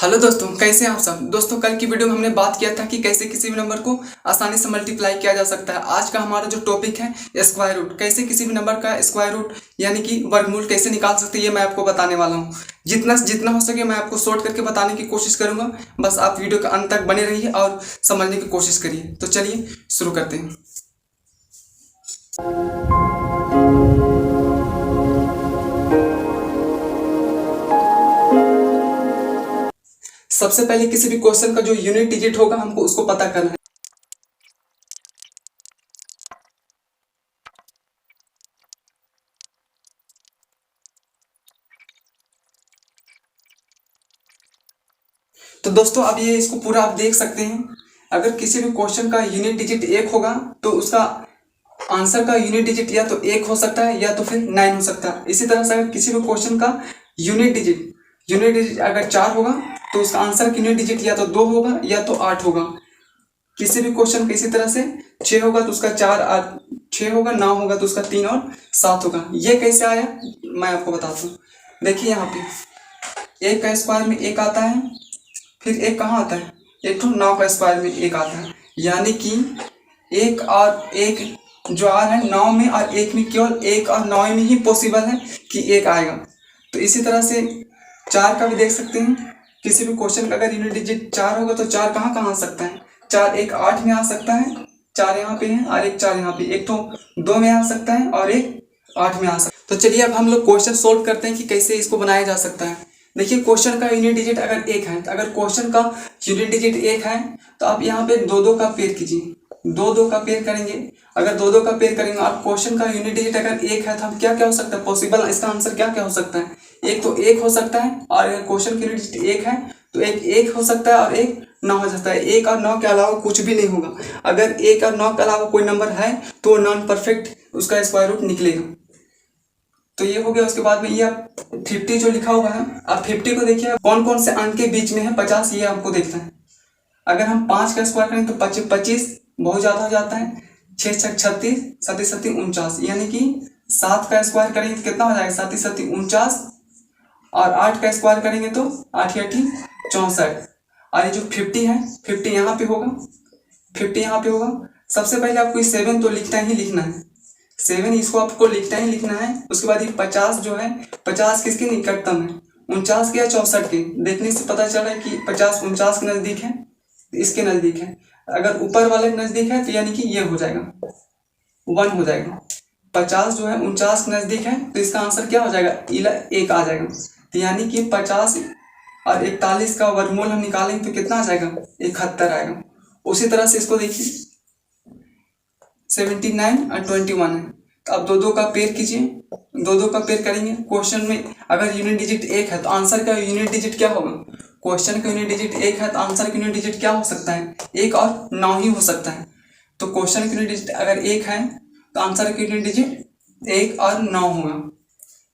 Hello दोस्तों, कैसे हैं आप सब। दोस्तों, कल की वीडियो में हमने बात किया था कि कैसे किसी भी नंबर को आसानी से मल्टीप्लाई किया जा सकता है। आज का हमारा जो टॉपिक है स्क्वायर रूट, कैसे किसी भी नंबर का स्क्वायर रूट यानी कि वर्गमूल कैसे निकाल सकते हैं, ये मैं आपको बताने वाला हूँ। जितना जितना हो सके मैं आपको शॉर्ट करके बताने की कोशिश करूंगा। बस आप वीडियो के अंत तक बने रहिए और समझने की कोशिश करिए। तो चलिए शुरू करते हैं। सबसे पहले किसी भी क्वेश्चन का जो यूनिट डिजिट होगा हमको उसको पता करना है। तो दोस्तों, अब ये इसको पूरा आप देख सकते हैं। अगर किसी भी क्वेश्चन का यूनिट डिजिट 1 होगा तो उसका आंसर का यूनिट डिजिट या तो 1 हो सकता है या तो फिर 9 हो सकता है। इसी तरह से अगर किसी भी क्वेश्चन का यूनिट डिजिट अगर 4 होगा तो उसका आंसर का यूनिट डिजिट या तो 2 होगा या तो 8 होगा। किसी भी क्वेश्चन का इसी तरह से 6 होगा तो उसका 4 8 6 होगा, 9 होगा तो उसका 3 और 7 होगा। ये कैसे आया मैं आपको बताता हूँ। देखिए यहाँ पे 1 का स्क्वायर में 1 आता है, फिर 1 कहाँ आता है, एक तो 9 का स्क्वायर में 1 आता है। यानी कि 1 और 1 जो आ रहा है 9 में और 1 में, केवल 1 और 9 में ही पॉसिबल है कि 1 आएगा। तो इसी तरह से 4 का भी देख सकते हैं। किसी भी क्वेश्चन का अगर यूनिट डिजिट 4 होगा तो 4 कहाँ कहाँ आ सकता है। 4 एक 8 में आ सकता है, 4 यहाँ पे है और एक 4 यहाँ पे, एक तो 2 में आ सकता है और एक 8 में आ सकता है। तो चलिए अब हम लोग क्वेश्चन सोल्व करते हैं कि कैसे इसको बनाया जा सकता है। देखिए, क्वेश्चन का यूनिट डिजिट अगर 1 है, तो अगर क्वेश्चन का यूनिट डिजिट 1 है तो आप यहाँ पे 2 का पेयर कीजिए। 2 का पेयर करेंगे। अगर 2 का पेयर करेंगे, आप क्वेश्चन का यूनिट डिजिट अगर 1 है तो हम क्या क्या हो सकता है पॉसिबल, इसका आंसर क्या क्या हो सकता है। एक तो 1 हो सकता है, और अगर क्वेश्चन का यूनिट डिजिट 1 है तो एक 1 हो सकता है और एक 9 हो सकता है। 1 और 9 के अलावा कुछ भी नहीं होगा। अगर 1 और 9 के अलावा कोई नंबर है तो नॉन परफेक्ट उसका स्क्वायर रूट निकलेगा। तो ये हो गया। उसके बाद में ये आप 50 जो लिखा हुआ है, आप 50 को देखिए कौन कौन से अंक के बीच में है। 50 ये आपको देखना है। अगर हम 5 का स्क्वायर करें तो 25 बहुत ज्यादा हो जाता है। 6 6 36, 7 7 49, यानी कि 7 का स्क्वायर करेंगे तो कितना हो जाएगा, 7 7 49। और 8 का स्क्वायर करेंगे तो 8 8 64। और ये जो 50 है, 50 यहाँ पे होगा, 50 यहाँ पे होगा। सबसे पहले आपको 7 तो लिखना ही लिखना है। 7 इसको आपको लिखना ही लिखना है। उसके बाद ये 50 जो है, 50 किसके निकटतम है, 49 के या 64 के। देखने से पता चल रहा है कि 50 49 के नजदीक है, इसके नजदीक है। अगर ऊपर वाले के नजदीक है तो यानी कि ये हो जाएगा 1 हो जाएगा। 50 जो है 49 के नजदीक है तो इसका आंसर क्या हो जाएगा, 1 आ जाएगा। तो यानी कि 50 और 41 का वर्गमूल हम निकालेंगे तो कितना आ जाएगा, 71 आएगा। उसी तरह से इसको देखिए 79 और 21 है। तो अब 2 का पेयर कीजिए। 2 का पेयर करेंगे। क्वेश्चन में अगर यूनिट डिजिट 1 है तो आंसर का यूनिट डिजिट क्या होगा, क्वेश्चन का यूनिट डिजिट 1 है तो आंसर का यूनिट डिजिट क्या हो सकता है, 1 और 9 ही हो सकता है। तो क्वेश्चन का यूनिट डिजिट अगर 1 है तो आंसर का यूनिट डिजिट 1 और 9 होगा।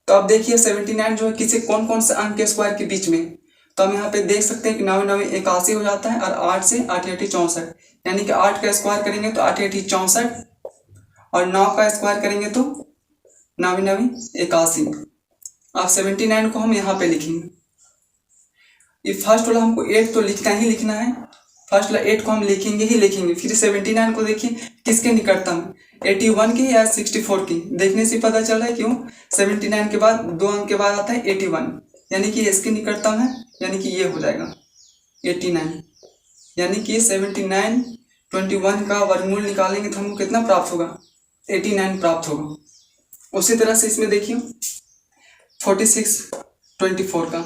तो अब देखिए 79 जो है किसी कौन कौन से अंक के स्क्वायर के बीच में। तो हम यहाँ पे देख सकते हैं कि 9 9 81 हो जाता है, और 8 से 8 8 64, यानी कि 8 का स्क्वायर करेंगे तो 8 8 64, और 9 का स्क्वायर करेंगे तो 9 9 81। अब 79 को हम यहाँ पे लिखेंगे। ये फर्स्ट वाला हमको 8 तो लिखना ही लिखना है। फर्स्ट वाला 8 को हम लिखेंगे ही लिखेंगे। फिर 79 को देखिए किसके निकटतम, 81 के या 64 की। देखने से पता चल रहा है क्यों, 79 के बाद 2 अंक के बाद आता है 81, यानी कि इसके निकटतम है, यानी कि ये हो जाएगा 89। यानी कि 79 21 का वर्गमूल निकालेंगे तो हमको कितना प्राप्त होगा, 89 प्राप्त होगा। उसी तरह से इसमें देखिए 46 24 का।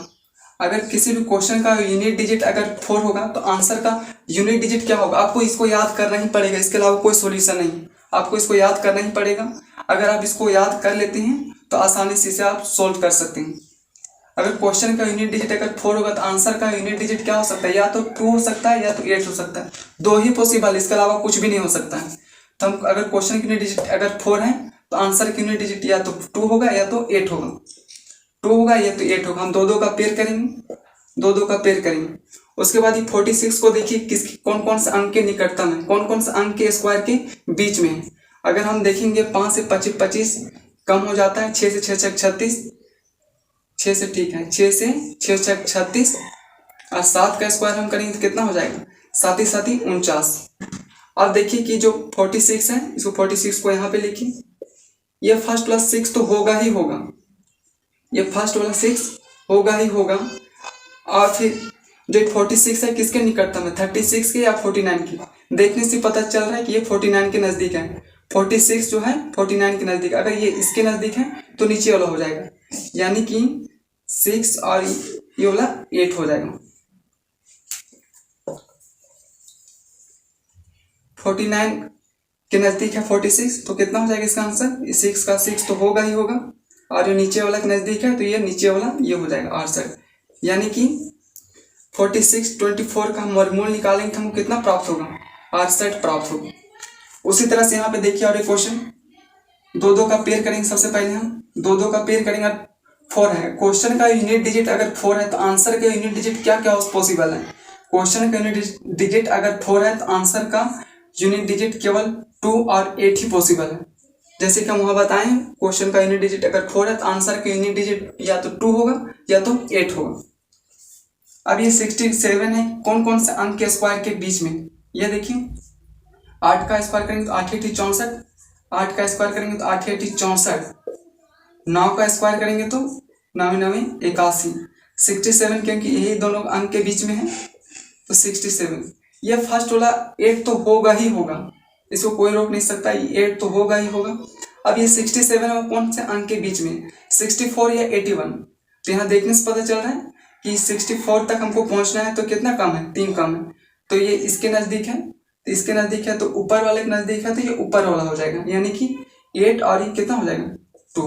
अगर किसी भी क्वेश्चन का यूनिट डिजिट अगर 4 होगा तो आंसर का यूनिट डिजिट क्या होगा, आपको इसको याद करना ही पड़ेगा। इसके अलावा कोई सॉल्यूशन नहीं, आपको इसको याद करना ही पड़ेगा। अगर आप इसको याद कर लेते हैं तो आसानी से इसे आप सोल्व कर सकते हैं। अगर क्वेश्चन का यूनिट डिजिट अगर 4 होगा तो आंसर का यूनिट डिजिट क्या हो सकता है, या तो 2 हो सकता है या तो 8 हो सकता है। 2 ही पॉसिबल, इसके अलावा कुछ भी नहीं हो सकता है। तो हम अगर क्वेश्चन की यूनिट डिजिट अगर 4 है तो आंसर की यूनिट डिजिट या तो 2 होगा या तो 8 होगा। 2 होगा या तो 8 होगा। हम 2 का पेयर करेंगे, 2 का पेयर करेंगे। उसके बाद ये 46 को देखिए किस कौन कौन से अंक के निकटतम है, कौन कौन से अंक के स्क्वायर के बीच में है। अगर हम देखेंगे 5 से 25 कम हो जाता है, 6 से 6 6 36, 6 से ठीक है, 6 से 6 6 36, और 7 का स्क्वायर हम करेंगे तो कितना हो जाएगा, 7 ही 7 ही 49। अब देखिए कि जो 46 है इसको 46 को यहाँ पे लिखिए, ये फर्स्ट वाला 6 तो होगा ही होगा, ये फर्स्ट वाला 6 होगा ही होगा। और फिर जो 46 है किसके निकटतम है, 36 के या 49 के, देखने से पता चल रहा है कि ये 49 के नज़दीक है। 46 जो है 49 के नज़दीक, अगर ये इसके नज़दीक है तो नीचे वाला हो जाएगा, यानी कि 6 और ये वाला 8 हो जाएगा। 49 के नज़दीक है 46, तो कितना हो जाएगा इसका आंसर, 6 का 6 तो होगा ही होगा, और ये नीचे वाला के नज़दीक है तो ये नीचे वाला ये हो जाएगा 68, यानी कि 46 24 का हम वर्गमूल निकालेंगे तो हमको कितना प्राप्त होगा, 68 प्राप्त होगा। उसी तरह से यहाँ पे देखिए और एक क्वेश्चन, 2 का पेयर करेंगे। सबसे पहले हम 2 का पेयर करेंगे, 4 है। क्वेश्चन का यूनिट डिजिट अगर 4 है तो आंसर का यूनिट डिजिट क्या क्या पॉसिबल है, क्वेश्चन का यूनिट डिजिट अगर 4 है तो आंसर का यूनिट डिजिट केवल 2 और 8 ही पॉसिबल है। जैसे कि हम वहाँ बताएं, क्वेश्चन का यूनिट डिजिट अगर 4 है तो आंसर का यूनिट डिजिट या तो 2 होगा या तो 8 होगा। अब ये 67 है, कौन कौन से अंक के स्क्वायर के बीच में, ये देखिए 8 का स्क्वायर करेंगे तो 8 8 64, 8 का स्क्वायर करेंगे तो 8 8 64, 9 का स्क्वायर करेंगे तो 9 9 81, 67 क्योंकि यही दोनों अंक के बीच में है तो 67। ये फर्स्ट वाला 8 तो होगा ही होगा, इसको कोई रोक नहीं सकता, ये 8 तो होगा ही होगा। अब ये 67 में कौन से अंक के बीच में, 64 या 81, तो यहाँ देखने से पता चल रहा है कि 64 तक हमको पहुंचना है तो कितना कम है, 3 कम है, तो ये इसके नज़दीक है, तो इसके नज़दीक है तो ऊपर वाले के नज़दीक है तो ये ऊपर वाला हो जाएगा, यानी कि 8 और ये कितना हो जाएगा 2,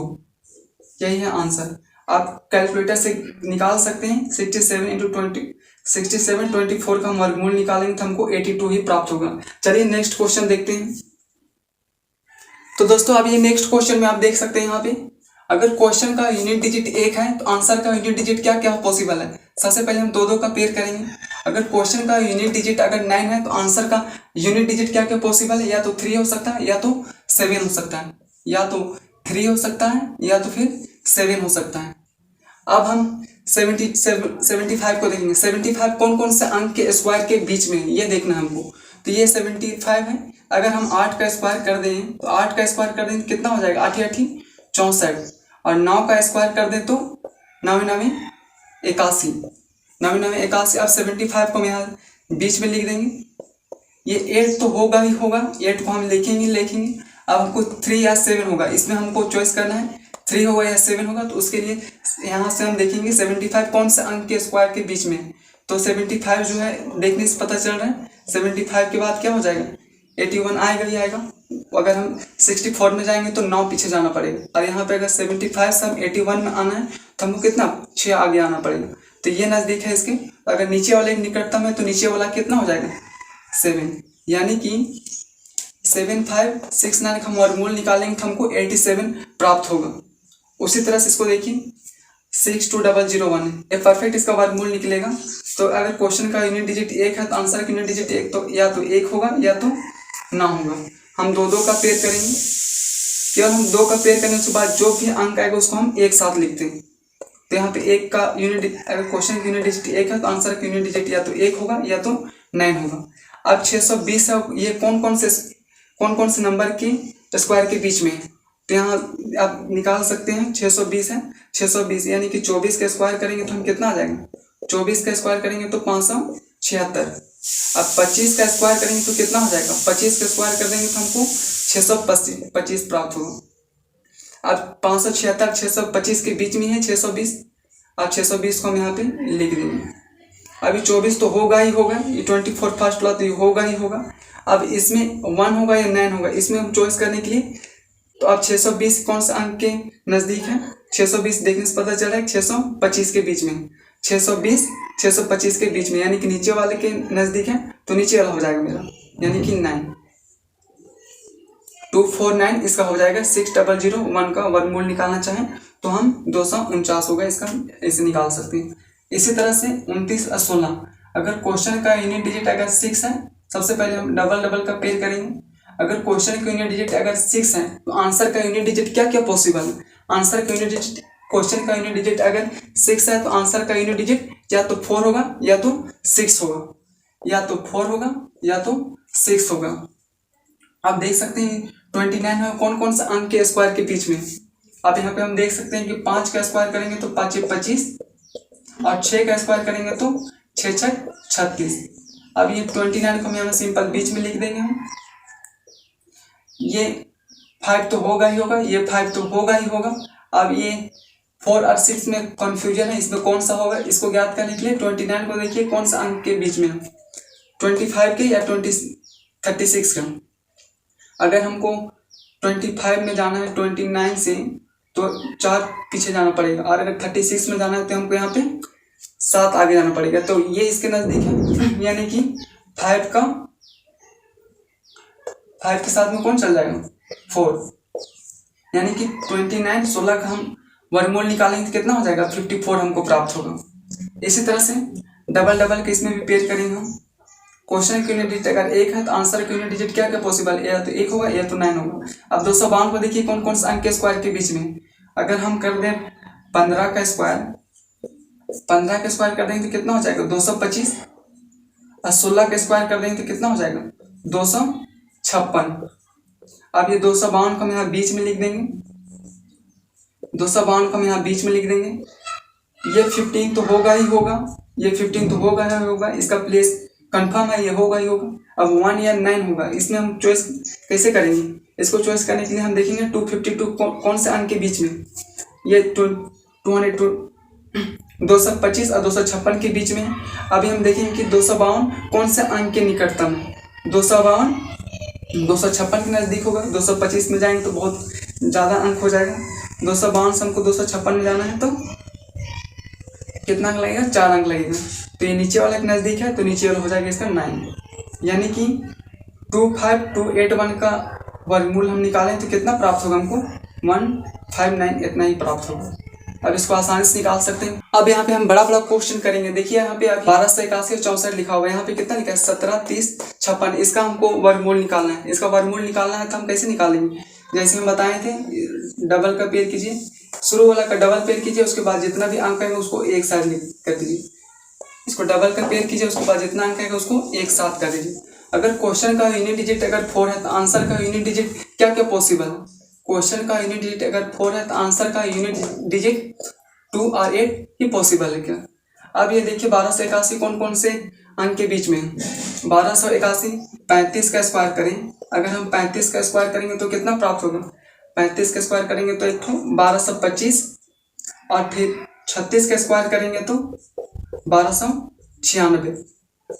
यही है आंसर। आप कैलकुलेटर से निकाल सकते हैं, 67 इंटू 20, 67 24 का हम वर्गमूल निकालेंगे तो हमको 82 ही प्राप्त होगा। चलिए नेक्स्ट क्वेश्चन देखते हैं। तो दोस्तों अब ये नेक्स्ट क्वेश्चन में आप देख सकते हैं, यहाँ पे अगर क्वेश्चन का यूनिट डिजिट 1 है तो आंसर का यूनिट डिजिट क्या क्या पॉसिबल है। सबसे पहले हम 2 का पेयर करेंगे। अगर क्वेश्चन का यूनिट डिजिट अगर 9 है तो आंसर का यूनिट डिजिट क्या क्या पॉसिबल है, या तो 3 हो सकता है या तो 7 हो सकता है, या तो 3 हो सकता है या तो फिर 7 हो सकता है। अब हम 75 को देखेंगे। 75 कौन कौन से अंक के स्क्वायर के बीच में है ये देखना है हमको। तो ये 75 है, अगर हम 8 का स्क्वायर कर दें तो 8 का स्क्वायर कर दें तो कितना हो जाएगा, 8 8 64, और 9 का स्क्वायर कर दें तो 9 9 81, 9 9 81। अब 75 को हम यहाँ बीच में लिख देंगे, ये 8 तो होगा ही होगा, 8 को हम लिखेंगे। अब हमको 3 या 7 होगा, इसमें हमको चॉइस करना है 3 होगा या 7 होगा, तो उसके लिए यहाँ से हम देखेंगे 75 कौन से अंक के स्क्वायर के बीच में है। तो 75 जो है देखने से पता चल रहा है, 75 के बाद क्या हो जाएगा, 81 आएगा ही आएगा। अगर हम 64 में जाएंगे तो 9 पीछे जाना पड़ेगा, और यहाँ पे अगर 75 से हम 81 में आना है तो हमको कितना 6 आगे आना पड़ेगा, तो ये नज़दीक है इसके। अगर नीचे वाले निकटतम है तो नीचे वाला कितना हो जाएगा 7, यानी कि 7 5 6 9 का हम वर्गमूल निकालेंगे तो हमको 87 प्राप्त होगा। उसी तरह से इसको देखिए 62001 है, ये परफेक्ट इसका वर्गमूल निकलेगा। तो अगर क्वेश्चन का यूनिट डिजिट 1 है तो आंसर का यूनिट डिजिट 1 तो या तो 1 होगा या तो ना होगा। हम 2 का पेयर करेंगे, केवल हम 2 का पेयर करने के बाद जो भी अंक आएगा उसको हम एक साथ लिखते हैं। तो यहाँ पे 1 का यूनिट, अगर क्वेश्चन का यूनिट डिजिट 1 है तो आंसर का यूनिट डिजिट या तो 1 होगा या तो 9 होगा। अब 620 है, ये कौन कौन से नंबर के स्क्वायर के बीच में है, तो यहाँ आप निकाल सकते हैं। 620 है, 620 यानी कि 24 का स्क्वायर करेंगे तो हम कितना आ जाएगा, 24 का स्क्वायर करेंगे तो 576। अब 25 का स्क्वायर करेंगे तो कितना हो जाएगा, 25 का स्क्वायर कर देंगे तो हमको 625 प्राप्त होगा। अब 576 625 के बीच में है 620, अब 620 को हम यहाँ पे लिख देंगे। अभी 24 तो होगा ही होगा, ये 24 फर्स्ट वाला तो ये होगा ही होगा। अब इसमें 1 होगा या 9 होगा, इसमें हम चॉइस करने के लिए, तो अब 620 कौन सा अंक के नज़दीक है, 620 देखने से पता चल रहा है 625 के बीच में, 620 625 के बीच में, यानी कि नीचे वाले के नज़दीक है तो नीचे वाला हो जाएगा मेरा, यानी कि 9 249 इसका हो जाएगा। 6001 का वर्गमूल निकालना चाहें तो हम 249 होगा, इसका ऐसे निकाल सकते हैं। इसी तरह से 29 और 16, अगर क्वेश्चन का यूनिट डिजिट अगर 6 है, सबसे पहले हम डबल का पेयर करेंगे। अगर क्वेश्चन का यूनिट डिजिट अगर 6 है तो आंसर का यूनिट डिजिट क्या क्या पॉसिबल है। आंसर का यूनिट डिजिट क्वेश्चन का यूनिट डिजिट अगर 6 है तो आंसर का यूनिट डिजिट या तो 4 होगा या तो 6 होगा, या तो 4 होगा या तो 6 होगा। आप देख सकते हैं 29 में कौन कौन सा अंक के स्क्वायर के बीच में। अब यहाँ पे हम देख सकते हैं कि 5 का स्क्वायर करेंगे तो 5 × 25 और 6 का स्क्वायर करेंगे तो 6 × 36। अब ये 29 को हम यहाँ सिंपल बीच में लिख देंगे हम। ये 5 तो होगा ही होगा, ये 5 तो होगा ही होगा। अब ये 4 और 6 में कंफ्यूजन है, इसमें कौन सा होगा इसको ज्ञात करने के लिए 29 को देखिए कौन सा अंक के बीच में है, 25 के या 36 का। अगर हमको 25 में जाना है 29 से तो 4 पीछे जाना पड़ेगा, और अगर 36 में जाना है तो हमको यहाँ पे 7 आगे जाना पड़ेगा। तो ये इसके नज़दीक है, यानी कि 5 के साथ में कौन चल जाएगा 4, यानी कि 29 16 का हम वर्गमूल निकालेंगे तो कितना हो जाएगा 54 हमको प्राप्त होगा। इसी तरह से डबल के इसमें भी पेयर करेंगे हम। क्वेश्चन का यूनिट डिजिट अगर 1 है तो आंसर का यूनिट डिजिट क्या क्या पॉसिबल है, या तो 1 होगा या तो 9 होगा। अब 252 को देखिए कौन कौन सा अंक के स्क्वायर के बीच में। अगर हम कर दें 15 का स्क्वायर कर देंगे तो कितना हो जाएगा 225, और 16 का स्क्वायर कर देंगे तो कितना हो जाएगा 256। अब ये 252 को हम यहाँ बीच में लिख देंगे, 252 को हम यहाँ बीच में लिख देंगे। ये 15 तो होगा ही होगा, ये 15 तो होगा ही होगा, इसका प्लेस कंफर्म है, ये होगा ही होगा। अब 1 या 9 होगा, इसमें हम चॉइस कैसे करेंगे। इसको चॉइस करने के लिए हम देखेंगे 252 कौन से अंक के बीच में, ये 225 और 256 के बीच में। अभी हम देखेंगे कि 252 कौन से अंक के निकटतम है। 252 256 के नज़दीक होगा, 225 में जाएंगे तो बहुत ज़्यादा अंक हो जाएगा। 252 से हमको 256 में जाना है तो कितना अंक लगेगा 4 अंक लगेगा। तो ये नीचे वाला के नज़दीक है तो नीचे वाला हो जाएगा इसका 9, यानी कि 25281 का वर्गमूल हम निकालें तो कितना प्राप्त होगा हमको 159, इतना ही प्राप्त होगा। अब इसको आसानी से निकाल सकते हैं। अब यहाँ पे हम बड़ा क्वेश्चन करेंगे। देखिए यहाँ पे 1281 और 64 लिखा हुआ है, यहाँ पे कितना लिखा है 17, 30, 56। इसका हमको वर्गमूल निकालना है। इसका वर्गमूल निकालना है तो हम कैसे निकालेंगे, जैसे हम बताए थे डबल का पेयर कीजिए, शुरू वाला का डबल पेयर कीजिए, उसके बाद जितना भी अंक आएगा उसको एक साथ कर दीजिए। इसको डबल का पेयर कीजिए, उसके बाद जितना अंक आएगा उसको एक साथ कर दीजिए। अगर क्वेश्चन का यूनिट डिजिट अगर 4 है तो आंसर का यूनिट डिजिट क्या क्या पॉसिबल है। क्वेश्चन का यूनिट डिजिट अगर 4 है तो आंसर का यूनिट डिजिट 2 और 8 ही पॉसिबल है क्या। अब ये देखिए 1281 कौन कौन से अंक के बीच में है। 1281 35 का स्क्वायर करें, अगर हम 35 का स्क्वायर करेंगे तो कितना प्राप्त होगा, 35 का स्क्वायर करेंगे तो एक 1225, और फिर 36 का स्क्वायर करेंगे तो 1296।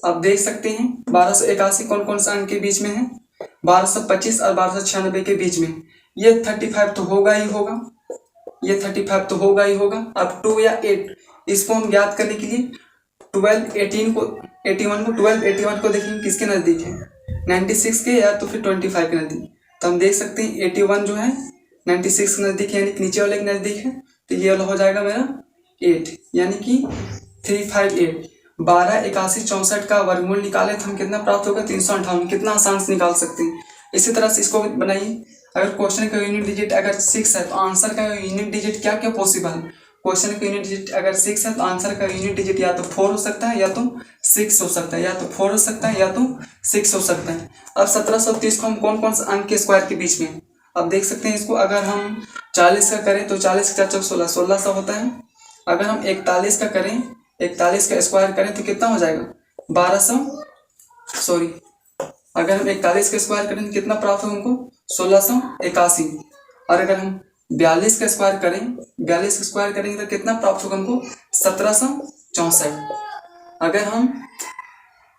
अब देख सकते हैं 1281 कौन कौन सा अंक के बीच में है, 1225 और 1296 के बीच में। ये 35 तो होगा ही होगा, ये 35 तो होगा ही होगा। अब 2 या 8 इसको हम ज्ञात करने के लिए 81 को देखेंगे किसके नज़दीक है, 96 के या तो फिर 25 के नज़दीक। तो हम देख सकते हैं 81 जो है 96 के नज़दीक है, यानी कि नीचे वाले के नज़दीक है। तो ये वाला हो जाएगा मेरा 8, यानी कि 358। 1281 64 का वर्गमूल निकाले तो हम कितना प्राप्त होगा 358। कितना आसान से निकाल सकते हैं। इसी तरह से इसको बनाइए। अगर क्वेश्चन का यूनिट डिजिट अगर 6 है तो आंसर का यूनिट डिजिट क्या क्या पॉसिबल है। क्वेश्चन का यूनिट डिजिट अगर 6 है तो आंसर का यूनिट डिजिट या तो 4 हो सकता है या तो 6 हो सकता है, या तो 4 हो सकता है या तो 6 हो सकता है। अब 1730 को हम कौन कौन सा अंक के स्क्वायर के बीच में, अब देख सकते हैं इसको अगर हम 40 का करें तो 40 का 4 16 1600 होता है। अगर हम 41 का करें, 41 का स्क्वायर करें तो कितना हो जाएगा 1200, अगर हम 41 का स्क्वायर करें तो कितना प्राप्त होगा हमको 1681। और अगर हम 42 का स्क्वायर करें, 42 का स्क्वायर करेंगे तो कितना प्राप्त होगा हमको 1764। अगर हम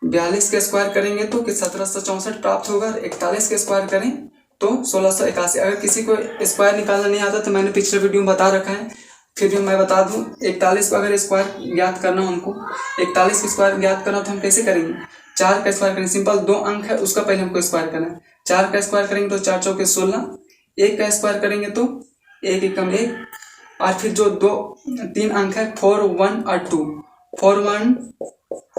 42 का स्क्वायर करेंगे तो 1764 प्राप्त होगा, 41 का स्क्वायर करें तो 1681। अगर किसी को स्क्वायर निकालना नहीं आता तो मैंने पिछले वीडियो में बता रखा है, फिर भी मैं बता दूं। 41 को अगर स्क्वायर ज्ञात करना हो हमको, 41 का स्क्वायर ज्ञात करना तो हम कैसे करेंगे, 4 का स्क्वायर करेंगे। सिंपल 2 अंक है उसका पहले हमको स्क्वायर करना है। 4 का स्क्वायर करेंगे तो 4 चौके 16, 1 का स्क्वायर करेंगे तो 1 एकम 1, और फिर जो 3 अंक है 4 1 और 2, 4 1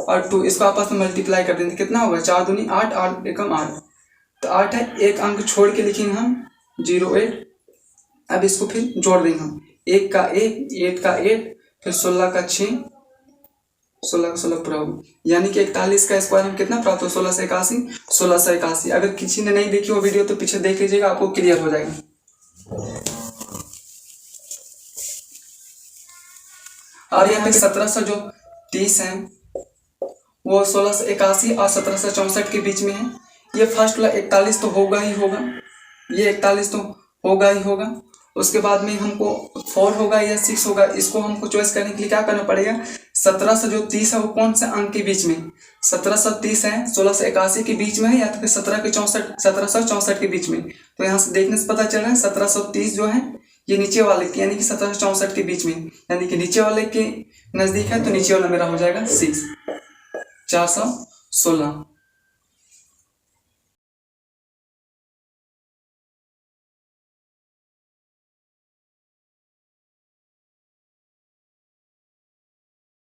और 2 इसको आपस में मल्टीप्लाई कर देंगे कितना होगा 4 दूनी 8, 8 एकम 8, तो 8 है। एक अंक छोड़ के लिखेंगे हम 08। अब इसको फिर जोड़ देंगे हम, 1 का 1, 8 का 8, फिर 16 का 6, 16 का 16 पूरा हो, यानी कि 41 का स्क्वायर हम कितना प्राप्त हो, 1681, 1681। अगर किसी ने नहीं देखी वो वीडियो तो पीछे देख लीजिएगा, आपको क्लियर हो जाएगा। अब यहाँ पे 1730 है, वो 1681 और 1764 के बीच में है। ये फर्स्ट वाला 41 तो होगा ही होगा, ये 41 तो होगा ही होगा। उसके बाद में हमको 4 होगा या 6 होगा, इसको हमको चॉइस करने के लिए क्या करना पड़ेगा, 1730 है वो कौन से अंक के बीच में, 1730 है 1681 के बीच में है या तो फिर 1764 के बीच में। तो यहाँ से देखने से पता चल रहा है 1730 जो है ये नीचे वाले के, यानी कि 1764 के बीच में, यानी कि नीचे वाले के नजदीक है, तो नीचे वाला मेरा हो जाएगा 6, 416।